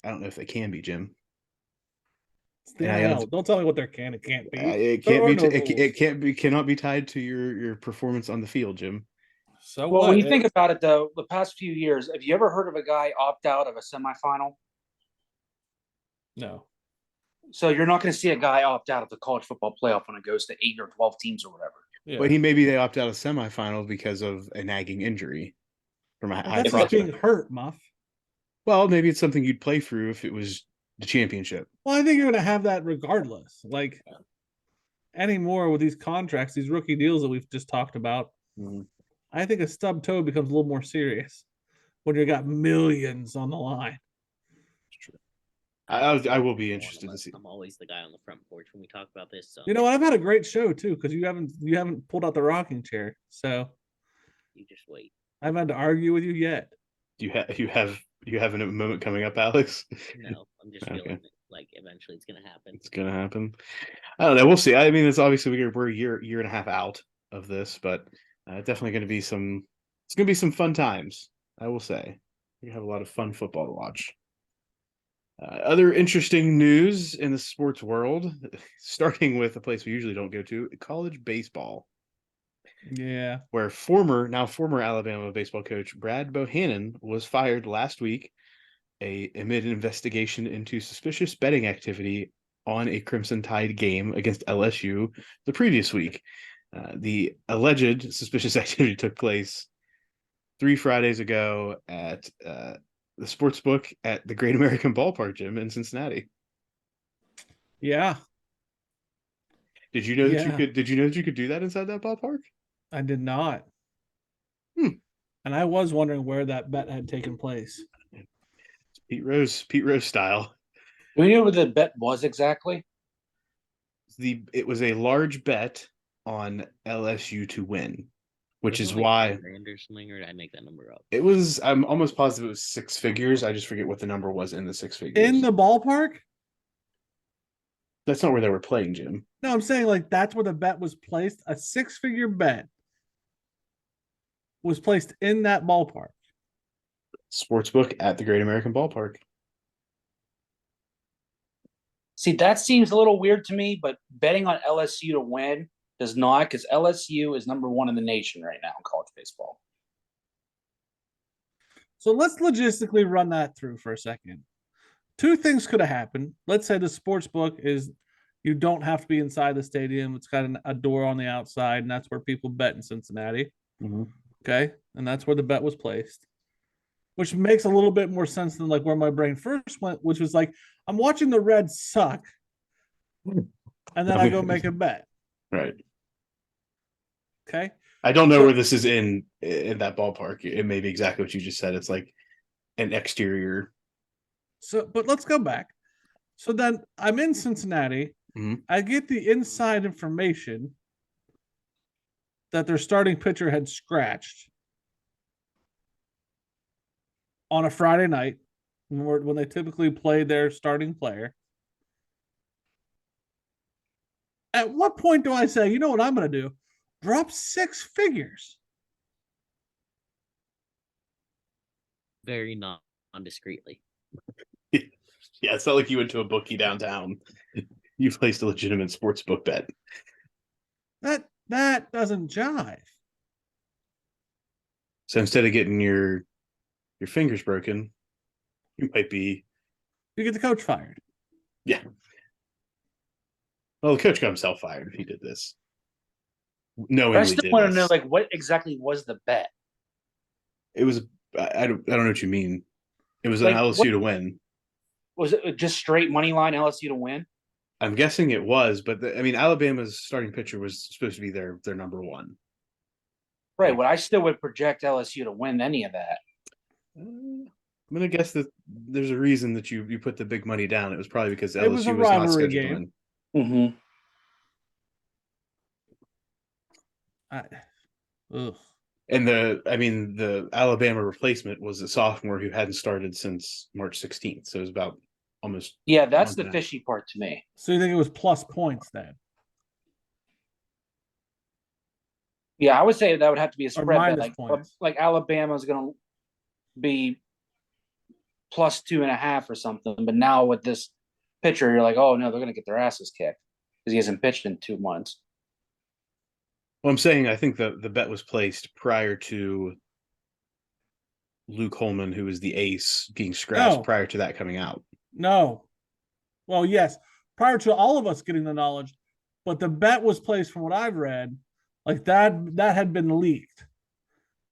I don't know if they can be, Jim. It's the NIL. NIL. Don't tell me what there can and can't be. It There can't are be. no It rules. cannot be tied to your performance on the field, Jim. So Well, what? when you think about it, though, the past few years, have you ever heard of a guy opt out of a semifinal? No. So you're not going to see a guy opt out of the college football playoff when it goes to 8 or 12 teams or whatever. Yeah. But maybe they opt out of semifinal because of a nagging injury from a high That's just prospect. being hurt, Muff. Well, maybe it's something you'd play through if it was the championship. Well, I think you're going to have that regardless. Like anymore with these contracts, these rookie deals that we've just talked about, I think a stub toe becomes a little more serious when you got millions on the line. I will be interested to see. I'm always the guy on the front porch when we talk about this. So You know what? I've had a great show too because you haven't pulled out the rocking chair, so you just wait. I haven't had to argue with you yet. You have a moment coming up, Alex? No, I'm just Okay. feeling like eventually it's gonna happen. It's gonna happen. I don't know. We'll see. I mean, it's obviously we're a year and a half out of this, but definitely going to be some. It's going to be some fun times. I will say we have a lot of fun football to watch. Other interesting news in the sports world, starting with a place we usually don't go to, college baseball. Yeah. Where former Alabama baseball coach Brad Bohannon was fired last week amid an investigation into suspicious betting activity on a Crimson Tide game against LSU the previous week. The alleged suspicious activity took place 3 Fridays ago at the sports book at the Great American Ballpark Gym in Cincinnati. Yeah. Did you know that you Yeah. could? Did you know that you could do that inside that ballpark? I did not. And I was wondering where that bet had taken place. Pete Rose style. Do you know what the bet was exactly? It was a large bet on LSU to win, which Wasn't is it like why $1,000 or something, or did I make that number up? it was. I'm almost positive it was 6 figures. I just forget what the number was in the 6 figures. In the ballpark? That's not where they were playing, Jim. No, I'm saying like that's where the bet was placed. A 6-figure bet was placed in that ballpark. Sportsbook at the Great American Ballpark. See, that seems a little weird to me, but betting on LSU to win does not, because LSU is number 1 in the nation right now in college baseball. So let's logistically run that through for a second. 2 things could have happened. Let's say the sports book is you don't have to be inside the stadium. It's got a door on the outside, and that's where people bet in Cincinnati. Mm-hmm. Okay. And that's where the bet was placed, which makes a little bit more sense than like where my brain first went, which was like, I'm watching the Reds suck. And then I go make a bet. Right. Okay. I don't know where this is in that ballpark. It may be exactly what you just said. It's like an exterior. So, but let's go back. So then I'm in Cincinnati. Mm-hmm. I get the inside information that their starting pitcher had scratched on a Friday night when they typically play their starting player. At what point do I say, you know what I'm going to do? Drop 6 figures. Very non-discreetly. Yeah, it's not like you went to a bookie downtown. You placed a legitimate sports book bet. That doesn't jive. So instead of getting your fingers broken, you might be. You get the coach fired. Yeah. Well, the coach got himself fired if he did this. Knowingly I still did want to this. know, like, what exactly was the bet? It was. I don't know what you mean. It was Like, an LSU to win. Was it just straight money line LSU to win? I'm guessing it was, but I mean, Alabama's starting pitcher was supposed to be their number 1. Right. Well, I still would project LSU to win any of that. I'm gonna guess that there's a reason that you put the big money down. It was probably because It was LSU a was not rivalry scheduled to game. win. Mm-hmm. And the Alabama replacement was a sophomore who hadn't started since March 16th. So it was about almost. Yeah, that's the fishy part to me. So you think it was plus points then? Yeah, I would say that would have to be a spread bet. Like Alabama's going to be plus 2.5 or something. But now with this pitcher, you're like, oh no, they're going to get their asses kicked because he hasn't pitched in 2 months. Well, I'm saying I think the bet was placed prior to Luke Holman, who was the ace, being scratched prior to that coming out. No. Well, yes, prior to all of us getting the knowledge, but the bet was placed from what I've read, like that had been leaked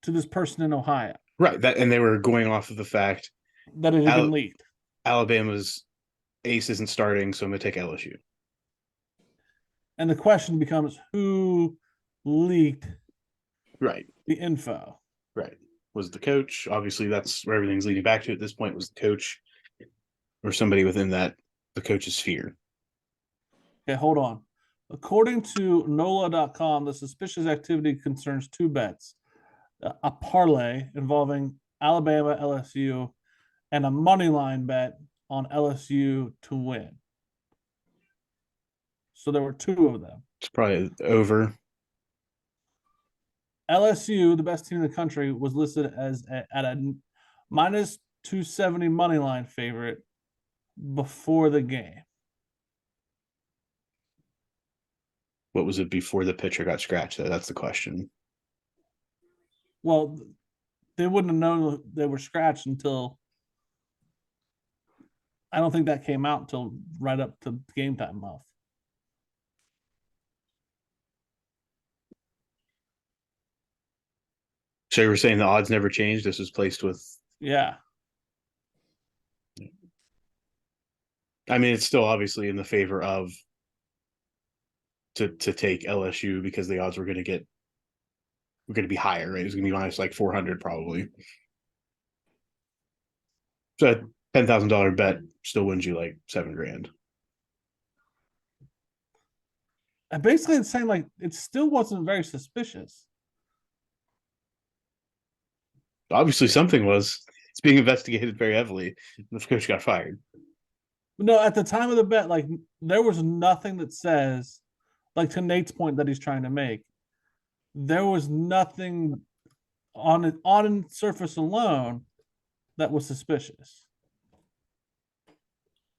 to this person in Ohio. Right. And they were going off of the fact that it had been leaked. Alabama's Ace isn't starting, so I'm going to take LSU. And the question becomes, who leaked Right. the info? Right. Was the coach? Obviously, that's where everything's leading back to at this point, was the coach or somebody within the coach's sphere. Okay, hold on. According to NOLA.com, the suspicious activity concerns two bets: a parlay involving Alabama, LSU, and a money line bet on LSU to win. So there were two of them. It's probably over. LSU, the best team in the country, was listed as at a minus 270 money line favorite before the game. What was it before the pitcher got scratched? That's the question. Well, they wouldn't have known they were scratched until, I don't think that came out until right up to game time, Muff. So you were saying the odds never changed? This was placed with. Yeah. I mean, it's still obviously in the favor of to take LSU because the odds were going to be higher, right? It was going to be minus like 400 probably. So a $10,000 bet still wins you like $7,000. And basically it's saying like it still wasn't very suspicious. Obviously something was. It's being investigated very heavily. The coach got fired. No, at the time of the bet, like there was nothing that says, like to Nate's point that he's trying to make, there was nothing on surface alone that was suspicious.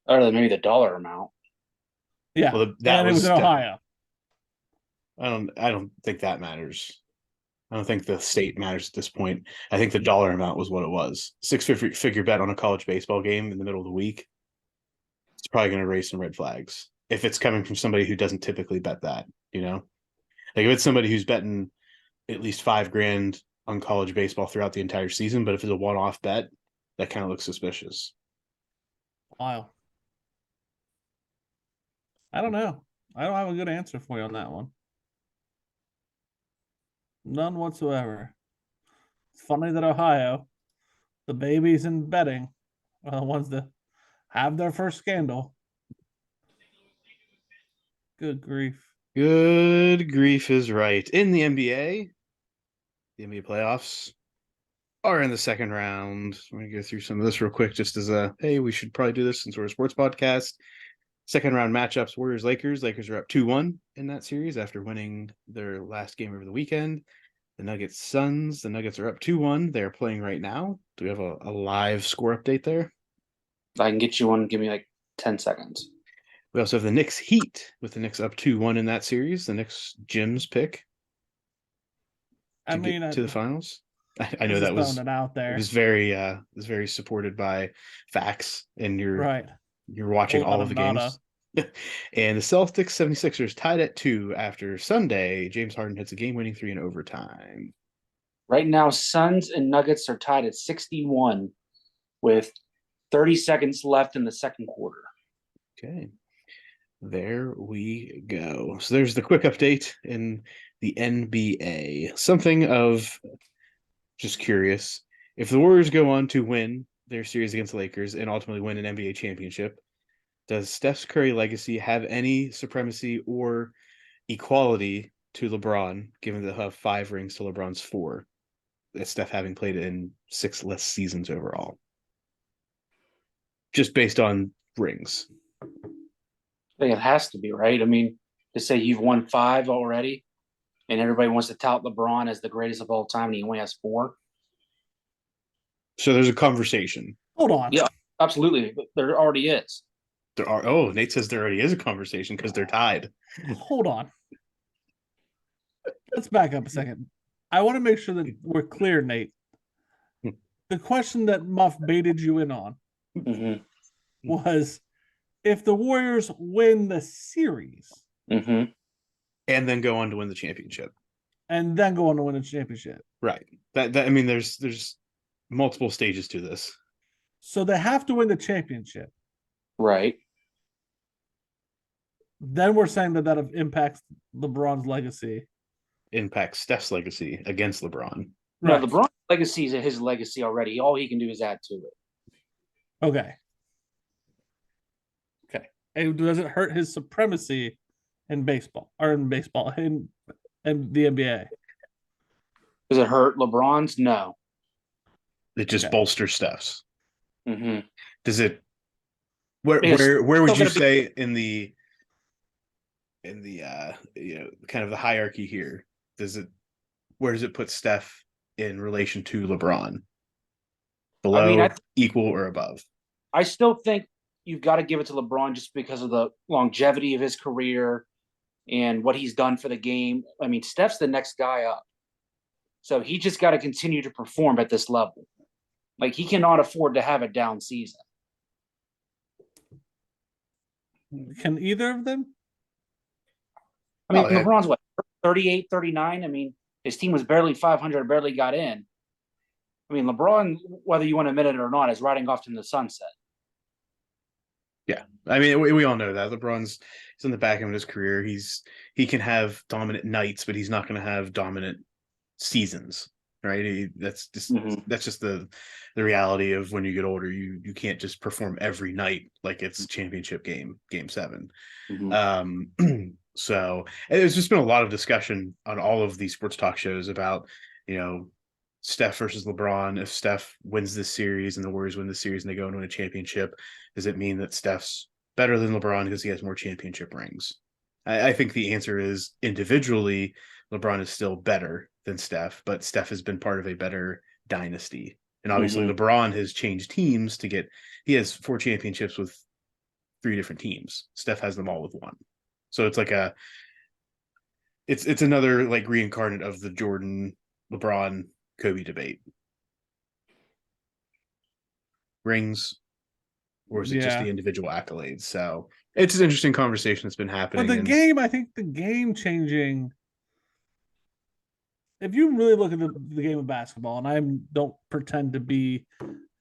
Other than maybe the dollar amount. Yeah, Well, and it was in Ohio. I don't think that matters. I don't think the state matters at this point. I think the dollar amount was what it was. Six-figure bet on a college baseball game in the middle of the week. It's probably going to raise some red flags if it's coming from somebody who doesn't typically bet that. Like if it's somebody who's betting at least $5,000 on college baseball throughout the entire season, but if it's a one-off bet, that kind of looks suspicious. Wow. I don't know. I don't have a good answer for you on that one. None whatsoever. It's funny that Ohio, the babies in betting, are the ones that have their first scandal. Good grief. Good grief is right. In the NBA, the NBA playoffs are in the second round. I'm going to go through some of this real quick just as hey, we should probably do this since we're a sports podcast. Second round matchups, Warriors-Lakers. Lakers are up 2-1 in that series after winning their last game over the weekend. The Nuggets-Suns. The Nuggets are up 2-1. They're playing right now. Do we have a live score update there? I can get you one. Give me like 10 seconds. We also have the Knicks-Heat with the Knicks up 2-1 in that series. The Knicks Jim's pick to get to the finals. I know that was it out there. It was very supported by facts, and you're watching all of the games. And the Celtics 76ers tied at 2 after Sunday. James Harden hits a game-winning 3 in overtime. Right now, Suns and Nuggets are tied at 61 with 30 seconds left in the second quarter. Okay. There we go. So there's the quick update in the NBA. Something of just curious. If the Warriors go on to win their series against the Lakers and ultimately win an NBA championship, does Steph Curry legacy have any supremacy or equality to LeBron, given that he'll have 5 rings to LeBron's 4? That Steph having played in 6 less seasons overall. Just based on rings. I think it has to be, right? I mean, to say you've won 5 already and everybody wants to tout LeBron as the greatest of all time and he only has 4. So there's a conversation. Hold on. Yeah, absolutely. There already is. Nate says there already is a conversation because they're tied. Hold on. Let's back up a second. I want to make sure that we're clear, Nate. The question that Muff baited you in on was if the Warriors win the series and then go on to win the championship. Right. That I mean, there's multiple stages to this. So they have to win the championship. Right. then we're saying that impacts LeBron's legacy. Impacts Steph's legacy against LeBron. No, Right. LeBron's legacy is his legacy already. All he can do is add to it. Okay. And does it hurt his supremacy in baseball in the NBA? Does it hurt LeBron's? No. It just bolsters Steph's. Mm-hmm. Does it? Where would you say in the kind of the hierarchy here? Where does it put Steph in relation to LeBron? Below, equal, or above? I still think you've got to give it to LeBron just because of the longevity of his career and what he's done for the game. I mean, Steph's the next guy up. So he just got to continue to perform at this level. Like, he cannot afford to have a down season. Can either of them? I mean, LeBron's what, 38, 39? I mean, his team was barely 500, barely got in. I mean, LeBron, whether you want to admit it or not, is riding off to the sunset. Yeah, I mean, we all know that he's in the back end of his career. He can have dominant nights, but he's not going to have dominant seasons, right? That's just the reality of when you get older. You can't just perform every night like it's championship game 7. Mm-hmm. So there's just been a lot of discussion on all of these sports talk shows about, Steph versus LeBron. If Steph wins this series and the Warriors win this series and they go and win a championship, does it mean that Steph's better than LeBron because he has more championship rings? I think the answer is individually, LeBron is still better than Steph, but Steph has been part of a better dynasty. And obviously LeBron has changed teams he has 4 championships with 3 different teams. Steph has them all with 1. So it's like it's another like reincarnate of the Jordan, LeBron, Kobe debate. Rings, or is it just the individual accolades? So it's an interesting conversation that's been happening. But I think the game changing. If you really look at the game of basketball, and I don't pretend to be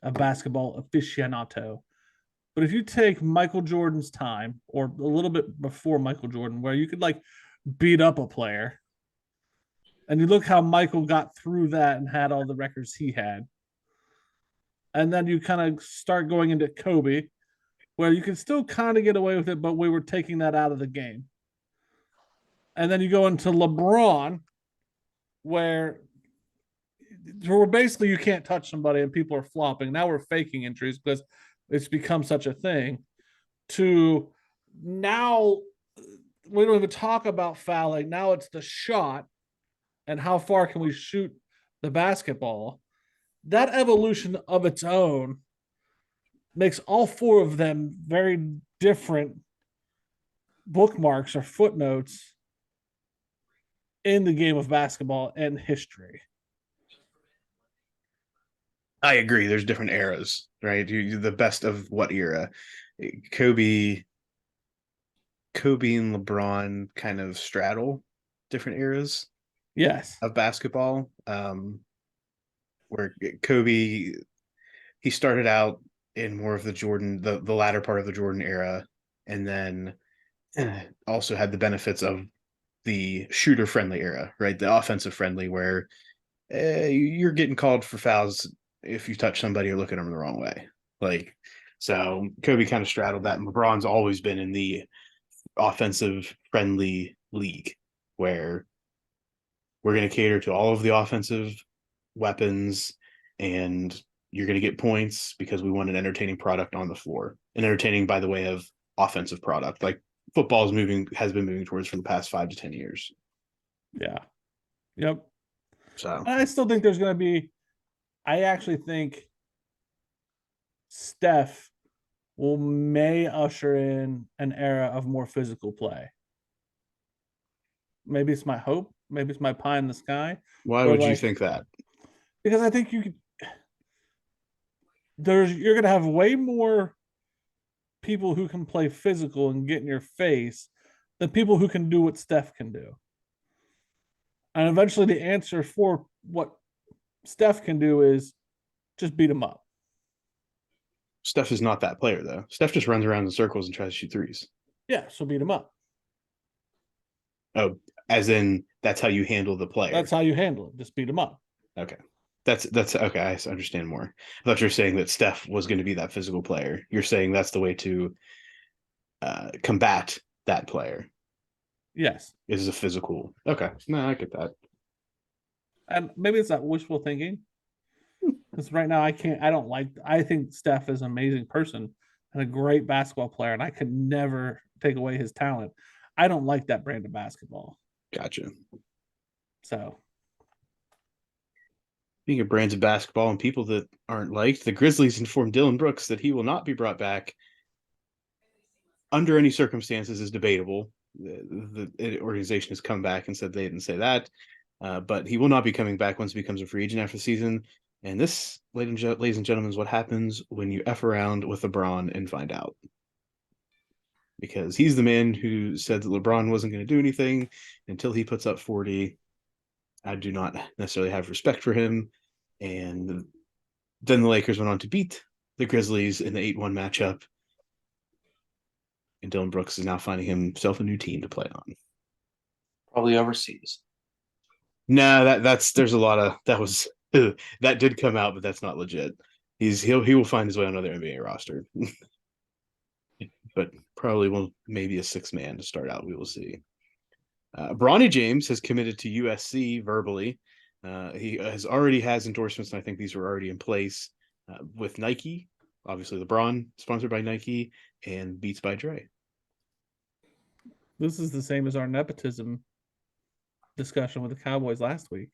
a basketball aficionado, but if you take Michael Jordan's time, or a little bit before Michael Jordan, where you could like beat up a player, and you look how Michael got through that and had all the records he had, and then you kind of start going into Kobe, where you can still kind of get away with it, but we were taking that out of the game. And then you go into LeBron, where basically you can't touch somebody and people are flopping. Now we're faking injuries because it's become such a thing. To now, we don't even talk about fouling. Now it's the shot and how far can we shoot the basketball. That evolution of its own makes all 4 of them very different bookmarks or footnotes in the game of basketball and history. I agree. There's different eras, right? The best of what era? Kobe and LeBron kind of straddle different eras. Yes. Of basketball. Where Kobe, he started out in more of the Jordan, the latter part of the Jordan era, and then also had the benefits of the shooter friendly era, right? The offensive friendly, where you're getting called for fouls if you touch somebody or look at them the wrong way. Like, so Kobe kind of straddled that, and LeBron's always been in the offensive friendly league where we're going to cater to all of the offensive weapons, and you're going to get points because we want an entertaining product on the floor. And entertaining by the way of offensive product, like football has been moving towards for the past 5 to 10 years. Yeah. Yep. So I still think there's going to be. I actually think Steph may usher in an era of more physical play. Maybe it's my hope. Maybe it's my pie in the sky. Why would you think that? Because I think you're going to have way more people who can play physical and get in your face than people who can do what Steph can do. And eventually the answer for what Steph can do is just beat him up. Steph is not that player, though. Steph just runs around in circles and tries to shoot threes. Yeah, so beat him up. Oh, as in that's how you handle the player. That's how you handle it. Just beat him up. Okay. That's okay. I understand more. I thought you were saying that Steph was going to be that physical player. You're saying that's the way to combat that player. Yes. Is a physical. Okay. No, I get that. And maybe it's not wishful thinking. Because right now I think Steph is an amazing person and a great basketball player, and I could never take away his talent. I don't like that brand of basketball. Gotcha. So Speaking of brands of basketball and people that aren't liked, the Grizzlies informed Dylan Brooks that he will not be brought back under any circumstances is debatable. The organization has come back and said they didn't say that, but he will not be coming back once he becomes a free agent after the season. And this, ladies and gentlemen, is what happens when you F around with LeBron and find out. Because he's the man who said that LeBron wasn't going to do anything until he puts up 40. I do not necessarily have respect for him. And then the Lakers went on to beat the Grizzlies in the 8-1 matchup. And Dylan Brooks is now finding himself a new team to play on. Probably overseas. No, there's a lot of that did come out, but that's not legit. He will find his way on another NBA roster. But probably maybe a 6-man to start out. We will see. Bronny James has committed to USC verbally. He has endorsements, and I think these were already in place with Nike. Obviously, LeBron sponsored by Nike and Beats by Dre. this is the same as our nepotism discussion with the Cowboys last week.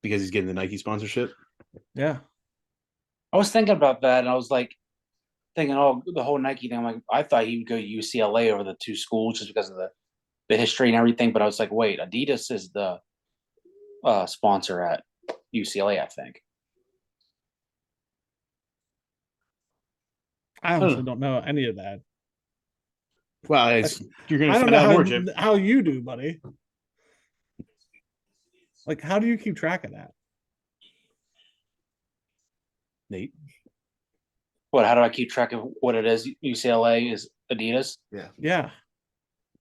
Because he's getting the Nike sponsorship. Yeah. I was thinking about that, and I was like thinking, oh, the whole Nike thing. I'm like, I thought he would go to UCLA over the two schools just because of the history and everything. But I was like, wait, Adidas is the sponsor at UCLA, I think. I honestly don't know any of that. Well, you're going to I don't find know out more, Jim. how you do, buddy. Like, how do you keep track of that? Nate. What? How do I keep track of what it is? UCLA is Adidas. Yeah.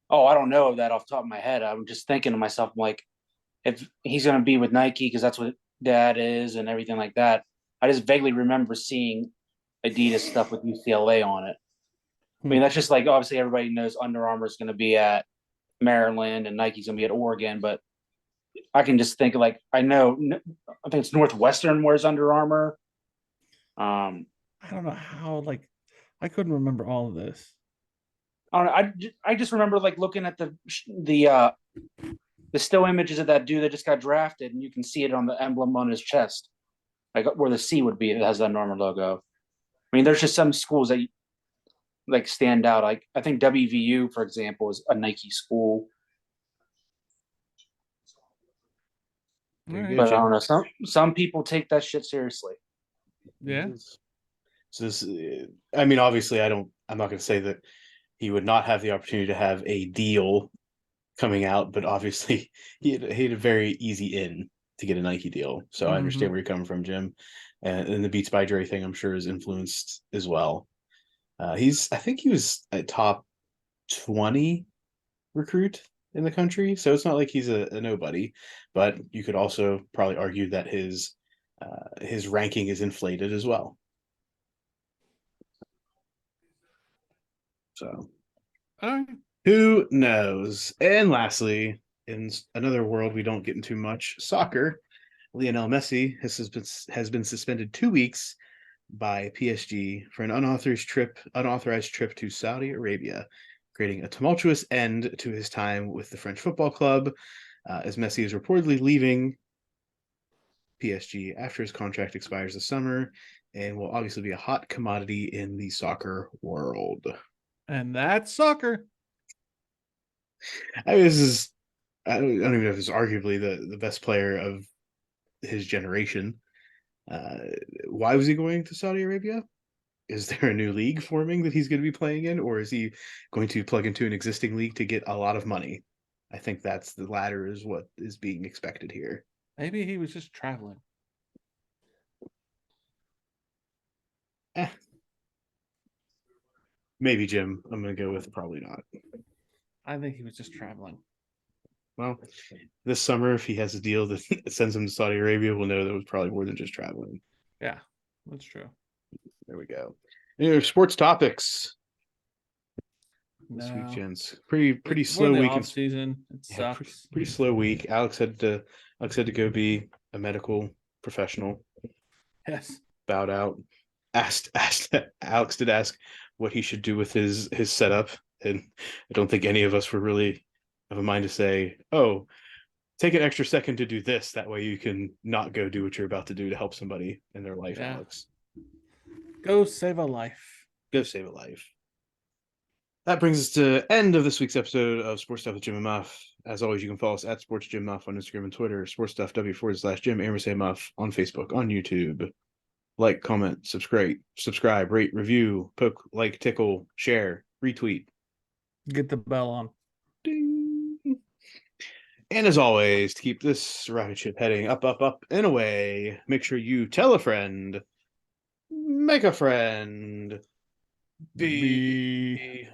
Oh, I don't know that off the top of my head. I'm just thinking to myself, I'm like, if he's going to be with Nike because that's what Dad is and everything like that. I just vaguely remember seeing Adidas stuff with UCLA on it. I mean, that's just like obviously everybody knows Under Armour is going to be at Maryland and Nike's going to be at Oregon, but I can just think like I think it's Northwestern wears Under Armour. I don't know how. Like, I couldn't remember all of this. I don't know. I just remember like looking at the still images of that dude that just got drafted, and you can see it on the emblem on his chest, like where the C would be. It has that Under Armour logo. I mean, there's just some schools that like stand out. Like I think WVU, for example, is a Nike school. Right. But I don't know. Some people take that shit seriously. Yeah. So this, I mean, obviously, I'm not going to say that he would not have the opportunity to have a deal coming out, but obviously he had a very easy in to get a Nike deal. So I understand where you're coming from, Jim. And the Beats by Dre thing, I'm sure, is influenced as well. I think he was a top 20 recruit in the country, so it's not like he's a nobody. But you could also probably argue that his ranking is inflated as well. So, who knows? And lastly, in another world we don't get into much, soccer, Lionel Messi has been suspended 2 weeks by PSG for an unauthorized trip to Saudi Arabia, creating a tumultuous end to his time with the French football club, as Messi is reportedly leaving PSG after his contract expires this summer and will obviously be a hot commodity in the soccer world. And that's soccer. I mean, I don't even know if it's arguably the best player of his generation. Why was he going to Saudi Arabia? Is there a new league forming that he's going to be playing in, or is he going to plug into an existing league to get a lot of money? I think that's the latter is what is being expected here. Maybe he was just traveling. Maybe, Jim. I'm going to go with probably not. I think he was just traveling. Well, this summer, if he has a deal that sends him to Saudi Arabia, we'll know that it was probably more than just traveling. Yeah, that's true. There we go. Sports topics this week, No. gents. Pretty We're slow in the week. off season. It Yeah, sucks. pretty slow week. Alex had to go be a medical professional. Yes. Bowed out. Asked Alex did ask what he should do with his setup, and I don't think any of us were really of a mind to say, "Oh, take an extra second to do this. That way you can not go do what you're about to do to help somebody in their life." Yeah. Alex, Go save a life. go save a life. That brings us to end of this week's episode of Sports Stuff with Jim and Muff. As always, you can follow us at Sports Jim Muff on Instagram and Twitter, sportsstuffw/Jim, Emerson Muff on Facebook, on YouTube. Like, comment, subscribe, rate, review, poke, like, tickle, share, retweet. Get the bell on. Ding. And as always, to keep this rocket ship heading up, and away, make sure you tell a friend, make a friend, be